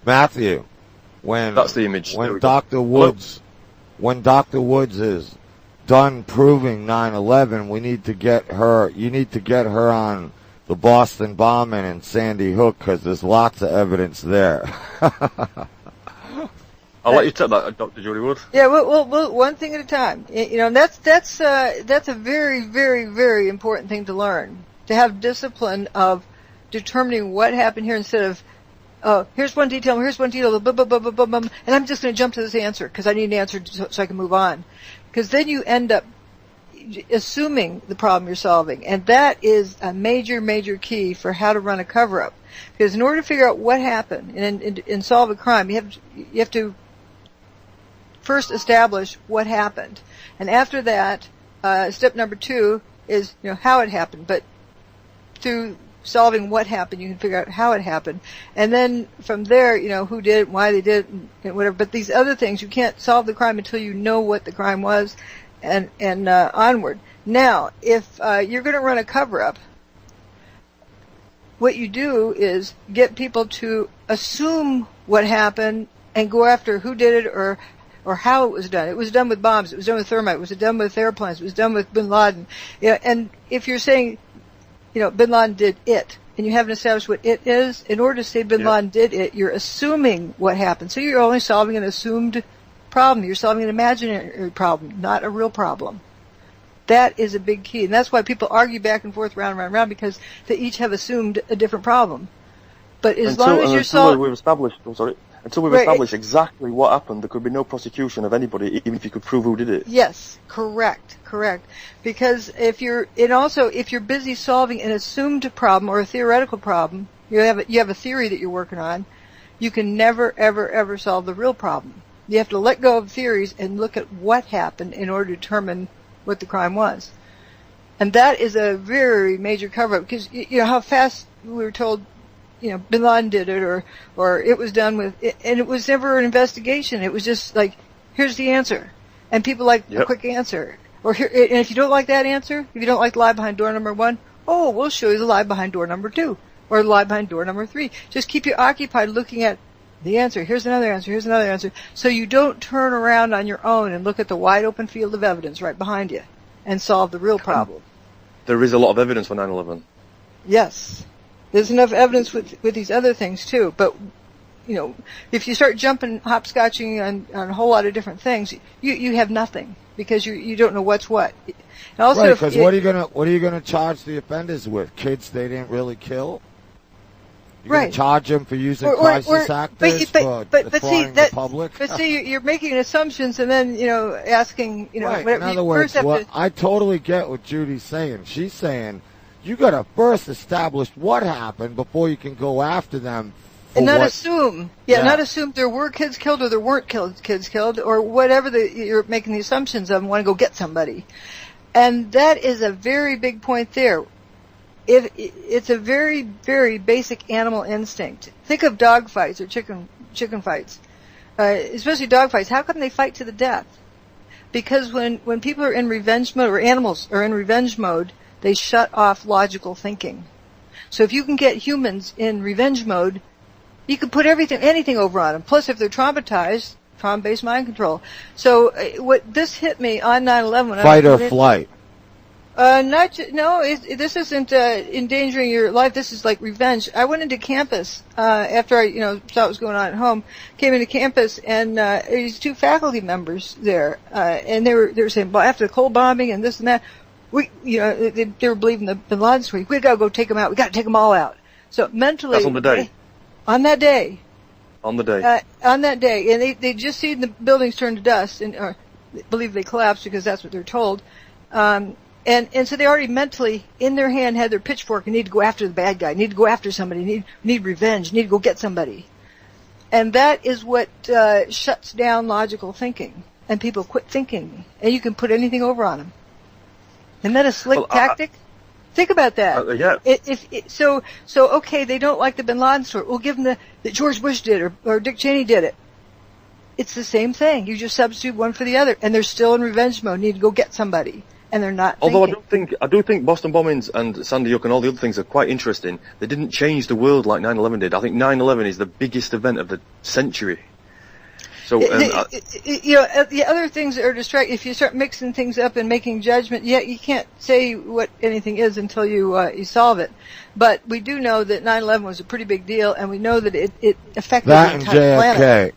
Matthew, when That's the image. When Dr. Woods is done proving 9/11, we need to get her. You need to get her on the Boston bombing and Sandy Hook, because there's lots of evidence there. I'll let you take that, Dr. Judy Wood. Yeah, well, one thing at a time. You know, that's a very, very, very important thing to learn. To have discipline of determining what happened here instead of, here's one detail, blah, blah, blah, blah, blah, blah, and I'm just going to jump to this answer because I need an answer so I can move on. Because then you end up assuming the problem you're solving, and that is a major, major key for how to run a cover-up. Because in order to figure out what happened and solve a crime, you have to first establish what happened, and after that, step number 2 is how it happened. But through solving what happened, you can figure out how it happened, and then from there, who did it, why they did it, and whatever. But these other things, you can't solve the crime until you know what the crime was, and onward. Now, if you're going to run a cover-up, what you do is get people to assume what happened and go after who did it or how it was done. It was done with bombs. It was done with thermite. It was done with airplanes. It was done with bin Laden. And if you're saying, bin Laden did it, and you haven't established what it is, in order to say bin Laden did it, you're assuming what happened. So you're only solving an assumed problem. You're solving an imaginary problem, not a real problem. That is a big key. And that's why people argue back and forth, round and round and round, because they each have assumed a different problem. But long as you're solving... Until we've established exactly what happened, there could be no prosecution of anybody, even if you could prove who did it. Yes, correct. Because if you're busy solving an assumed problem or a theoretical problem, you have a theory that you're working on, you can never, ever, ever solve the real problem. You have to let go of theories and look at what happened in order to determine what the crime was. And that is a very major cover-up, because how fast we were told bin Laden did it, or it was done with, and it was never an investigation. It was just like, here's the answer, and people like a quick answer. Or here, and if you don't like that answer, if you don't like the lie behind door number 1, we'll show you the lie behind door number 2, or the lie behind door number 3. Just keep you occupied looking at the answer. Here's another answer. Here's another answer. So you don't turn around on your own and look at the wide open field of evidence right behind you and solve the real problem. There is a lot of evidence for 9/11. Yes. There's enough evidence with these other things too, but if you start jumping, hopscotching on a whole lot of different things, you have nothing, because you don't know what's what. And also, right? Because what are you gonna charge the offenders with? Kids they didn't really kill. You're gonna charge them for using crisis actors for defrauding the public. But see, you're making assumptions and then asking right. whatever. In other words, I totally get what Judy's saying. She's saying, you got to first establish what happened before you can go after them. And not assume. Not assume there were kids killed or there weren't kids killed or whatever you're making the assumptions of and want to go get somebody. And that is a very big point there. It's a very, very basic animal instinct. Think of dog fights or chicken fights. Especially dog fights. How come they fight to the death? Because when people are in revenge mode, or animals are in revenge mode, they shut off logical thinking. So if you can get humans in revenge mode, you can put anything over on them. Plus, if they're traumatized, trauma-based mind control. So this hit me on 9/11. Fight or flight. This isn't endangering your life. This is like revenge. I went into campus after I saw what was going on at home. Came into campus and these 2 faculty members there, and they were saying, well, after the Cole bombing and this and that. They were believing the bin Laden story. We gotta go take them out. We gotta take them all out. So mentally, that's on the day. On that day. On that day, and they just seen the buildings turn to dust, and believe they collapsed because that's what they're told. And so they already mentally in their hand had their pitchfork and need to go after the bad guy. Need to go after somebody. Need revenge. Need to go get somebody. And that is what shuts down logical thinking, and people quit thinking. And you can put anything over on them. Isn't that a slick tactic? Think about that. Yeah. Okay, they don't like the bin Laden story. We'll give them that George Bush did or Dick Cheney did it. It's the same thing. You just substitute one for the other, and they're still in revenge mode, need to go get somebody. and they're not Although thinking. I do think Boston bombings and Sandy Hook and all the other things are quite interesting. They didn't change the world like 9/11 did. I think 9/11 is the biggest event of the century. So, the other things that are distracting, if you start mixing things up and making judgment, you can't say what anything is until you solve it. But we do know that 9/11 was a pretty big deal, and we know that it affected that the and entire JFK. planet.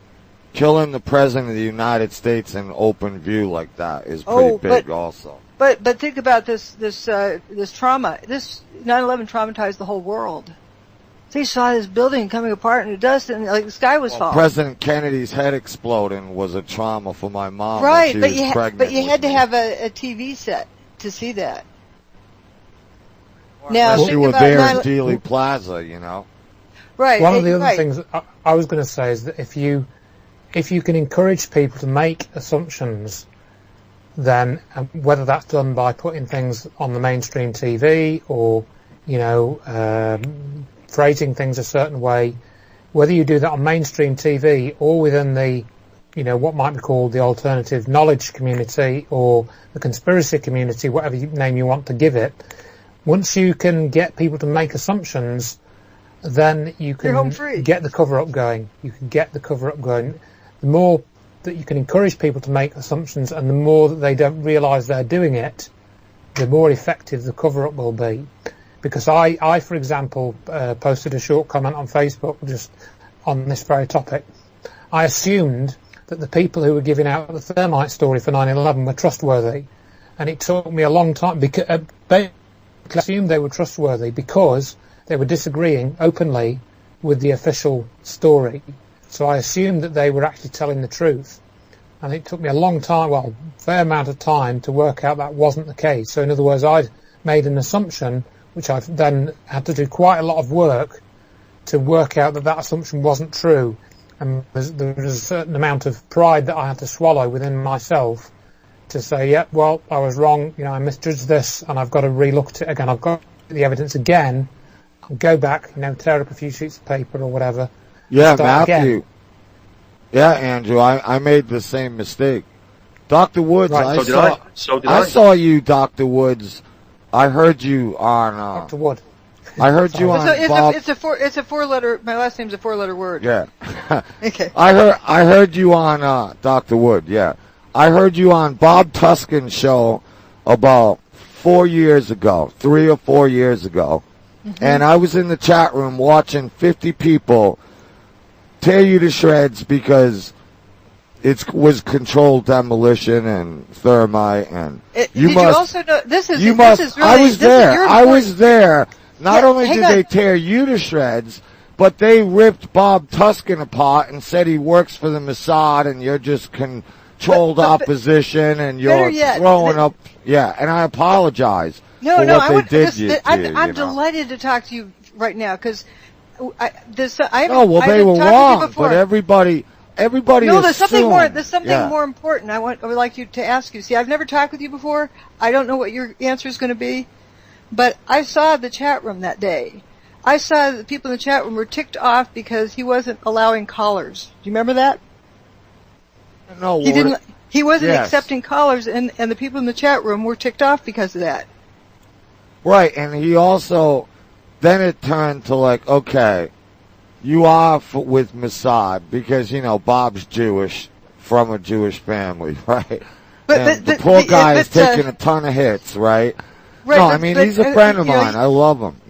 Killing the president of the United States in open view like that is pretty big also. But think about this trauma. This 9/11 traumatized the whole world. They saw this building coming apart in the dust, and like the sky was falling. President Kennedy's head exploding was a trauma for my mom. Right, when she was pregnant but you had to me. have a TV set to see that. Now, think you were about there in Dealey Plaza, you know. Right. One of the other things I was going to say is that if you can encourage people to make assumptions, then whether that's done by putting things on the mainstream TV or, phrasing things a certain way, whether you do that on mainstream TV or within the, what might be called the alternative knowledge community or the conspiracy community, whatever name you want to give it, once you can get people to make assumptions, then you can get the cover-up going. You can get the cover-up going. The more that you can encourage people to make assumptions and the more that they don't realise they're doing it, the more effective the cover-up will be. Because I, for example, posted a short comment on Facebook just on this very topic. I assumed that the people who were giving out the thermite story for 9/11 were trustworthy. And it took me a long time, because I assumed they were trustworthy because they were disagreeing openly with the official story. So I assumed that they were actually telling the truth. And it took me a long time, a fair amount of time to work out that wasn't the case. So in other words, I'd made an assumption, which I've then had to do quite a lot of work to work out that assumption wasn't true. And there was a certain amount of pride that I had to swallow within myself to say, I was wrong, I misjudged this, and I've got to relook at it again. I've got the evidence again, go back, tear up a few sheets of paper or whatever. Yeah, Matthew. Again. Yeah, Andrew, I made the same mistake. Dr. Woods, right. I saw you, Dr. Woods. I heard you on Dr. Wood. I heard you on Bob. It's a four-letter. My last name's a four-letter word. Yeah. Okay. I heard you on Dr. Wood. Yeah. I heard you on Bob Tuskin's show about 3 or 4 years ago, and I was in the chat room watching 50 people tear you to shreds because it was controlled demolition and thermite, and you also know this is really, I was there. I was there. Not only did they tear you to shreds, but they ripped Bob Tuskin apart and said he works for the Mossad and you're just controlled opposition and you're throwing up. Yeah, and I apologize for what they did to you. I'm delighted to talk to you right now because they were wrong, but everybody no, there's something assumed. more. There's something more important. I would like you to ask you. See, I've never talked with you before. I don't know what your answer is going to be, but I saw the chat room that day. I saw the people in the chat room were ticked off because he wasn't allowing callers. Do you remember that? No, he wasn't accepting callers, and the people in the chat room were ticked off because of that. Right, and he also then it turned to like, okay, you are with Mossad because, Bob's Jewish, from a Jewish family, right? But the poor guy is taking a ton of hits, right? No, he's a friend of mine. I love him,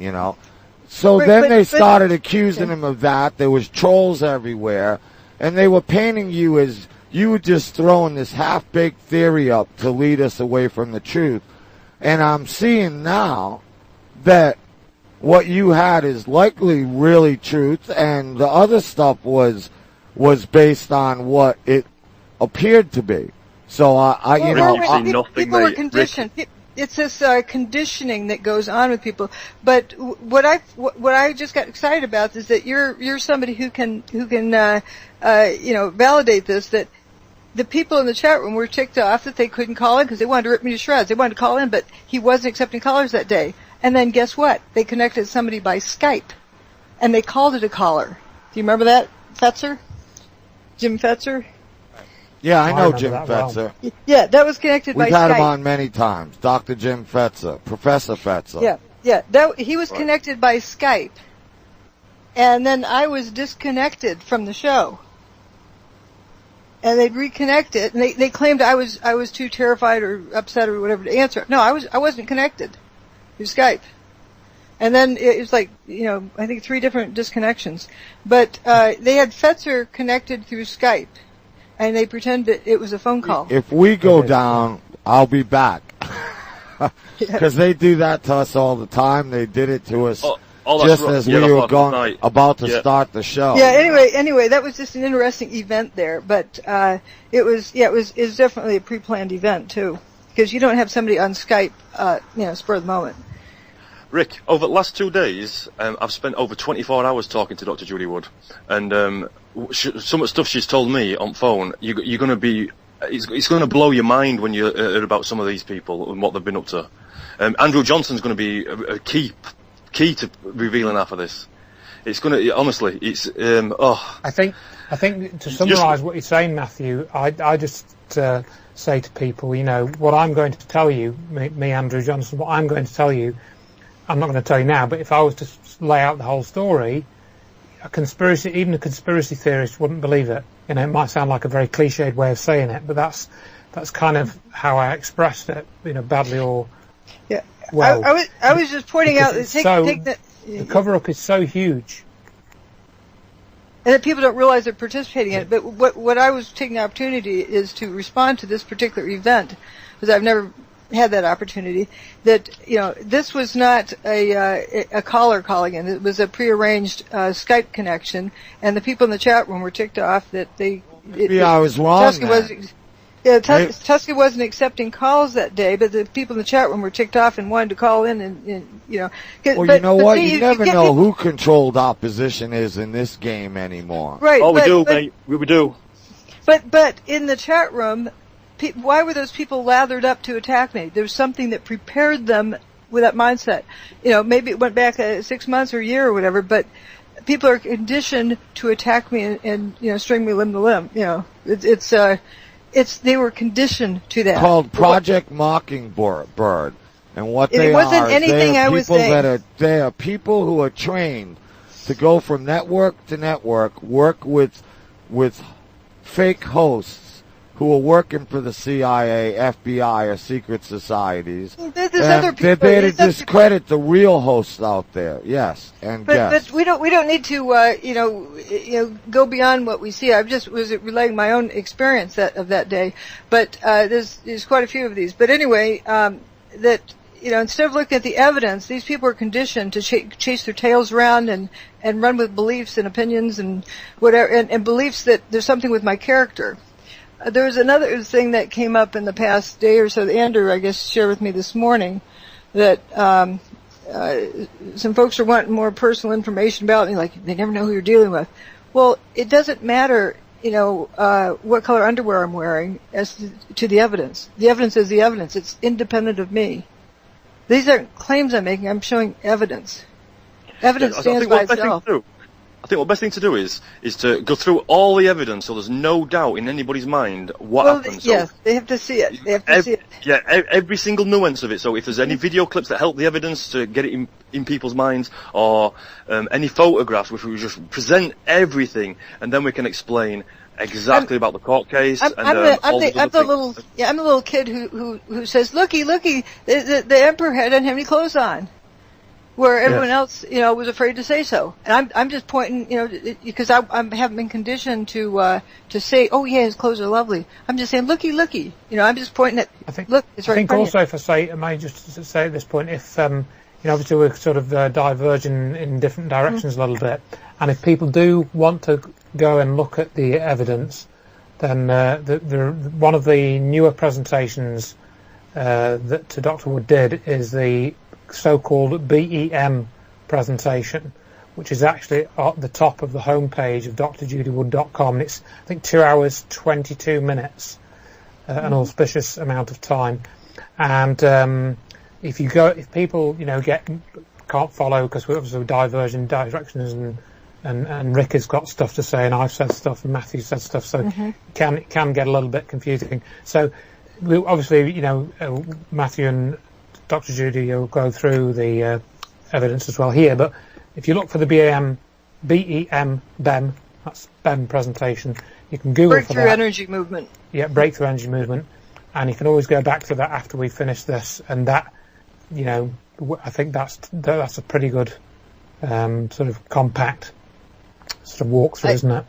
So then they started accusing him of that. There was trolls everywhere, and they were painting you as you were just throwing this half-baked theory up to lead us away from the truth. And I'm seeing now that what you had is likely really truth, and the other stuff was based on what it appered to be. So people were conditioned. It's this conditioning that goes on with people. But what I just got excited about is that you're somebody who can validate this. That the people in the chat room were ticked off that they couldn't call in because they wanted to rip me to shreds. They wanted to call in, but he wasn't accepting callers that day. And then guess what? They connected somebody by Skype, and they called it a caller. Do you remember that, Fetzer? Jim Fetzer? Yeah, I know remember Jim that well. Fetzer. Yeah, that was connected by We've had Skype. him on many times. Dr. Jim Fetzer, Professor Fetzer. Yeah. He was connected by Skype, and then I was disconnected from the show. And they'd reconnect it, and they claimed I was too terrified or upset or whatever to answer. No, I wasn't connected through Skype. And then it was like, I think 3 different disconnections. But they had Fetzer connected through Skype, and they pretended it was a phone call. If we go down, I'll be back. Because they do that to us all the time. They did it to us just as we were about to start the show. Yeah. Anyway, that was just an interesting event there. But it was definitely a pre-planned event too, because you don't have somebody on Skype, spur of the moment. Rick, over the last 2 days, I've spent over 24 hours talking to Dr. Judy Wood, and some of the stuff she's told me on phone, you're going to be. It's going to blow your mind when you hear about some of these people and what they've been up to. Andrew Johnson's going to be a key to revealing half of this. It's going to, honestly, it's, I think to summarise what you're saying, Matthew, I just say to people, what I'm going to tell you, me, Andrew Johnson, what I'm going to tell you, I'm not going to tell you now, but if I was to lay out the whole story, even a conspiracy theorist wouldn't believe it. It might sound like a very cliched way of saying it, but that's kind of how I expressed it, badly or well. I was just pointing out that the cover-up is so huge, and that people don't realize they're participating in it. But what I was taking the opportunity is to respond to this particular event, because I've never had that opportunity. That this was not a caller calling in. It was a prearranged Skype connection, and the people in the chat room were ticked off that I was wrong. Tusky wasn't accepting calls that day, but the people in the chat room were ticked off and wanted to call in, and Well, you know what? You never know who controlled opposition is in this game anymore. Right. Oh, we do, mate. We do. But in the chat room, why were those people lathered up to attack me? There was something that prepared them with that mindset. Maybe it went back 6 months or a year or whatever, but people are conditioned to attack me and string me limb to limb. They were conditioned to that. Called Project Mockingbird. And what they wasn't anything I was saying. They are people who are trained to go from network to network, work with fake hosts who are working for the CIA, FBI, or secret societies. There's other people. They're there to discredit the real hosts out there. Yes, but we don't need to go beyond what we see. I just was relaying my own experience of that day. But there's quite a few of these. But anyway, instead of looking at the evidence, these people are conditioned to chase their tails around and run with beliefs and opinions and whatever, and beliefs that there's something with my character. There was another thing that came up in the past day or so that Andrew, I guess, shared with me this morning, that some folks are wanting more personal information about me, like they never know who you're dealing with. Well, it doesn't matter, what color underwear I'm wearing as to the evidence. The evidence is the evidence. It's independent of me. These aren't claims I'm making. I'm showing evidence. Evidence stands by itself. I think what the best thing to do is to go through all the evidence so there's no doubt in anybody's mind what happened. Yes, they have to see it. Yeah, every single nuance of it. So if there's any video clips that help the evidence to get it in people's minds, or any photographs, which we just present everything, and then we can explain exactly about the court case. I'm the little kid who says, looky, the emperor doesn't have any clothes on. Where everyone else, was afraid to say so, and I'm just pointing, because I haven't been conditioned to say, oh yeah, his clothes are lovely. I'm just saying, looky, I'm just pointing at. Look, it's right. I think also, if I may just say at this point, if obviously we're sort of diverging in different directions a little bit, and if people do want to go and look at the evidence, then one of the newer presentations that Dr. Wood did is the so-called BEM presentation, which is actually at the top of the homepage of drjudywood.com. It's, I think, 2 hours 22 minutes, an auspicious amount of time. And if people can't follow because we're obviously diverging directions and and Rick has got stuff to say, and I've said stuff, and Matthew said stuff, so it can get a little bit confusing. So obviously, Matthew and Dr. Judy will go through the evidence as well here, but if you look for the BEM, that's BEM presentation, you can Google for that. Breakthrough energy movement. Yeah, breakthrough energy movement, and you can always go back to that after we finish this, and that, I think that's a pretty good sort of compact sort of walkthrough, isn't it?